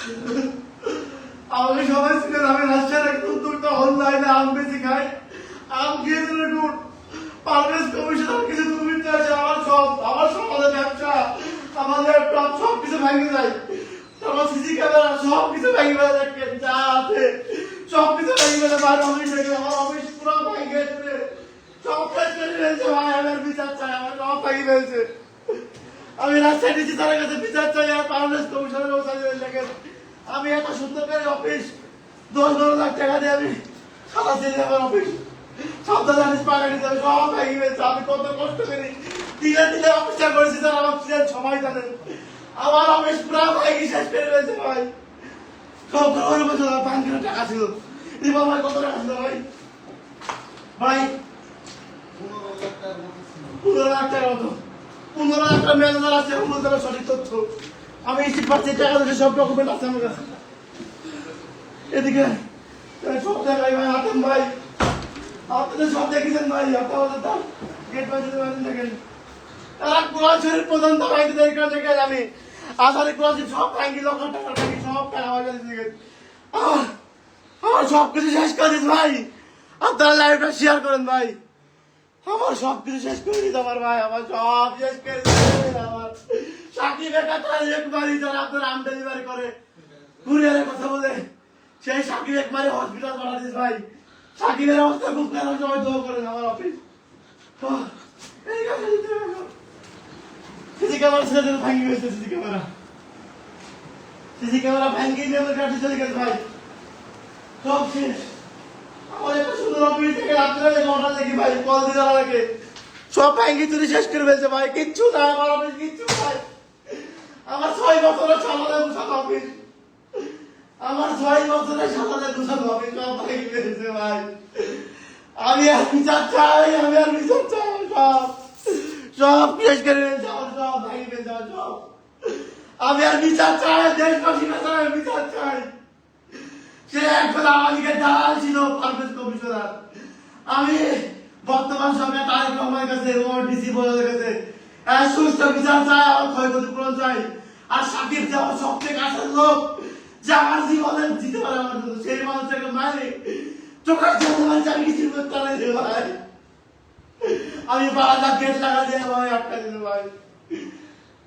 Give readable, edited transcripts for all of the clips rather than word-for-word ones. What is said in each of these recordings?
আমি সবাই ছিলেন, আমি রাজশাহীর এক উদ্যোক্তা অনলাইনে আম বেশি খাই, আম খেয়ে দিলে গুড় পারভেজ কমিশনার কিছু দুর্বৃত্ত আছে আমার সমাজের ব্যবসা, আমার ল্যাপটপ সব কিছু ভেঙে যায়, আমার সিসি ক্যামেরা সব কিছু ভেঙে ফেলে, দেখেন যা আছে সব কিছু ভেঙে ফেলে, ভাই অফিস থেকে আমার অফিস পুরো ভেঙে গেছে, সব শেষ করে ফেলছে ভাই, আমার বিচার চাই, আমার সব ভেঙে ফেলছে। আমি রাজশাহী ডিসি স্যারের কাছে বিচার চাই আর পারভেজ কমিশনের দেখেন আমি এত সুন্দর করে অফিস 10-12 লাখ টাকা দিয়ে আমি সারাচ্ছি আমার অফিস, সাবধান জানিস পাকা নিতে হবে, সব ভেঙে গেছে। আমি কত কষ্ট করি দিলে দিলে অফিসটা করেছি স্যার, আমার ছিলেন সময় জানেন, আমার অফিস পুরো ভেঙে শেষ করে ফেলছে ভাই, সব করে বছর 5 কিলো টাকা ছিল, রিপন ভাই কত টাকা ছিল ভাই? ভাই 15 লাখ টাকার মতো, 15 লাখ টাকা ম্যানেজার আছে, বলতে হবে সঠিক তথ্য, আমি ইস্টিট পাচ্ছি টাকা দিতে, সব ডকুমেন্ট আছে আমার কাছে। এদিকে সব জায়গায় ভাই হাতেম ভাই, আপনাদের সব দেখেছেন ভাই, আপনাদের দাম গেট বাজে দেখেন, তারা কোরআন শরীফ পর্যন্ত ভাঙতে দেয়, দেখেন আমি আসারি কোরআন শরীফ সব ভাঙি, লক্ষ টাকা ভাঙি, সব টাকা ভাঙি দেখেন, আমার সব কিছু শেষ করে দিস ভাই, আপনারা লাইভটা শেয়ার করেন ভাই, আমার সব কিছু শেষ করে দিস আমার ভাই, আমার সব শেষ করে দিস আমার সাকিবের কথা একবারই, যারা আপনার আম ডেলিভারি করে কুরিয়ারের কথা বলে, সেই সাকিব একবারে হসপিটাল পাঠা দিস ভাই, সাকিবের অবস্থা খুব খারাপ, সবাই দোয়া করেন আমার অফিস, সিসি ক্যামেরা ছেড়ে দেবে, ভাঙি গেছে সিসি ক্যামেরা ভাঙিয়ে নিয়ে আমার কাছে চলে গেছে ভাই, সব শেষ। আমার একটা সুন্দর অফিস থেকে রাত্রে 9টা দেখি ভাই কল দিয়ে যাওয়া লাগে, সব ভাঙি চুরি শেষ করে ফেলছে ভাই, কিচ্ছু না আমার অফিস, কিচ্ছু ভাই, আমার 6 বছরের সালাদে গুছানো অফিস, আমার 6 বছরের সালাদে গুছানো অফিস সব ভাঙি ফেলছে ভাই, আমি আর বিচার চাই, আমি আর বিচার চাই, সব সব শেষ করে ফেলছে আমার, সব ভাঙি ফেলছে আমার সব, আমি আর বিচার চাই, দেশবাসী চাই, বিচার চাই। সে একবেলা আমাকে দালাল ছিল পারভেজ কমিশনার, আমি বর্তমান সরকার তারেক রহমানের কাছে এবং ডিসি বোর্ডের কাছে সুষ্ঠু বিচার চাই, আমার ক্ষয়ক্ষতি পূরণ চাই, আর সাকিব যে আমার সবচেয়ে কাছের লোক, যে আমার জীবনে দিতে পারে আমার জন্য, সেই মানুষটাকে মারে চোখের সামনে মানুষ আমি কিছু করতে পারি ভাই, আমি 12,000 গেট টাকা দিয়ে ভাই আটকা দিল ভাই,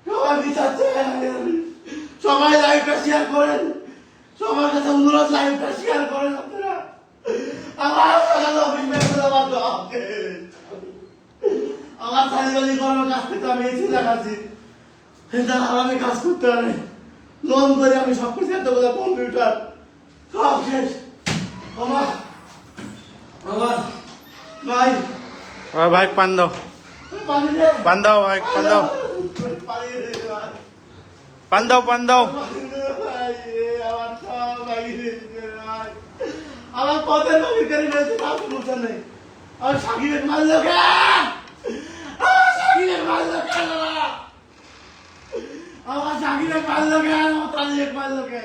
সবাই বিচার চাই, সবাই লাইভটা শেয়ার করেন, সবার কাছে অনুরোধ লাইভটা শেয়ার করেন আপনারা, আমার আমার সারিবালি করার কাজ করতে আমি এসে দেখাচ্ছি, আমি কাজ করতে পারি, লোন করে আমি সব কিছু এত বলে কম্পিউটার সব শেষ, আমার ভাই ভাই পান দাও, পান দাও ভাই, পান দাও, পান দাও, পান দাও, আমার পথের অধিকারী রয়েছে, তার সমস্যা নেই, আমার সাকিবের মারল কে, আমার সাকিবের মারল কে, আমার সাকিবের মারল কে, আমার তালিবের মারল কে,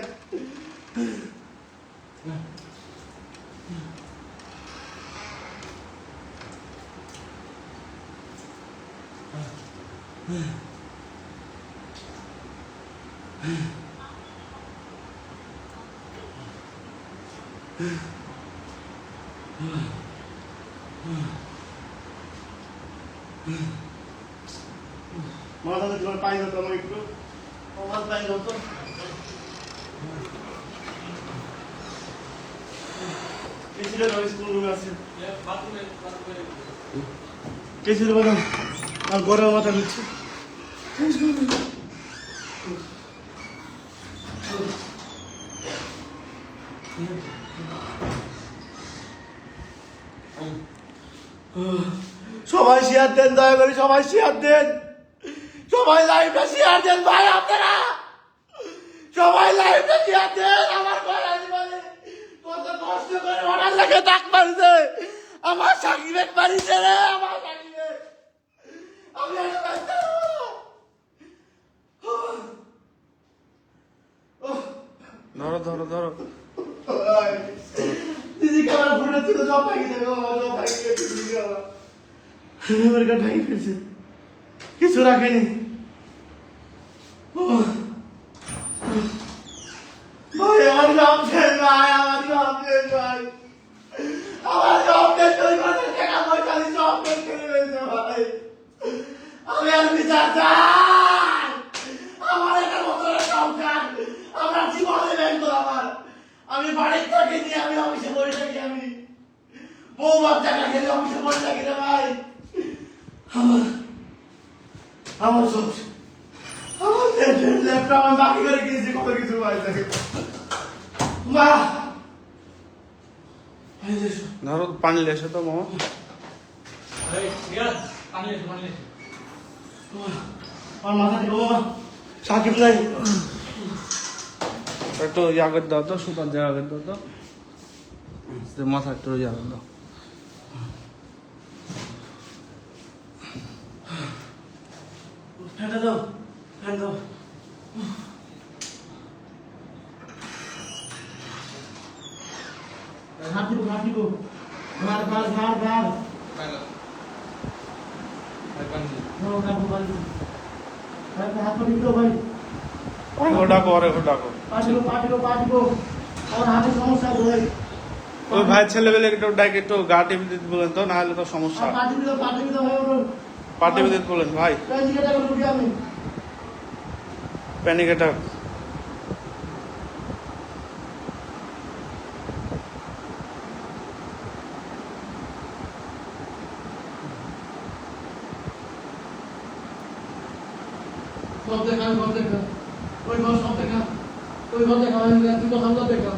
মাথা তোমার পাই হতো আমার একটু, আমার পাই হতো, স্কুল রুমে আছে, কে ছিল বললাম আর গরম মাথা নিচ্ছে, সবাই শেয়ার দেন, দয়া করে সবাই শেয়ার দেন, সবাই লাইভটা শেয়ার দেন ভাই, আপনারা সবাই লাইভটা শেয়ার দেন, আমার ঘর আসবে কত কষ্ট করে অর্ডার লাগে ডাক মারছে, আমার সাকিবের বাড়িতে রে, আমার সাকিবের আমি ধরো ধরো ধরো, দিদি ক্যামেরা ফুটে ছিল সব ভাঙি দেবে, সব ভাঙি দিদি আমার কাছে ভাঙি ফেলছে, কিছু রাখেনি, ভাই আমার সব শেষ করে করে টাকা পয়সা দিয়ে সব শেষ করে ফেলছে ভাই আমি আর বিচার চাই আমার একটা বছরের সংসার আমার জীবনে ব্যাংক আমার আমি বাড়ির থেকে নিয়ে আমি অফিসে বসে থাকি আমি বউ বাচ্চাটা খেলে অফিসে বসে থাকি রে ভাই আমার আমার সব আমার ল্যাপটপ আমি বাকি করে কিনেছি কত কিছু ভাই থাকে মা ধরো পানি লেসে তো মামা আমার মাথা থেকে বাবা সাকিব নাই একটু ইয়া করে দাও তো সুতার জায়গা করে দাও তো মাথা একটু ইয়া করে দাও ফ্যানটা দাও ফ্যান দাও হাত দিব ভার ভার ভার ভার হাত দিব ভাই ও ডাকো আরে ও ডাকো পাঠিব আমার হাতে সমস্যা ভাই ওই ভাই ছেলেবেলে একটু ডাকে একটু গা টিপে দিতে বলেন তো না হলে তো সমস্যা পাঠিব ভাই ওর পা টিপে দিতে বলেন ভাই জিজ্ঞাসা করে আমি প্যানিক অ্যাটাক সব দেখা ওই ঘর সব দেখা ওই ঘর দেখা তুই কথা দেখা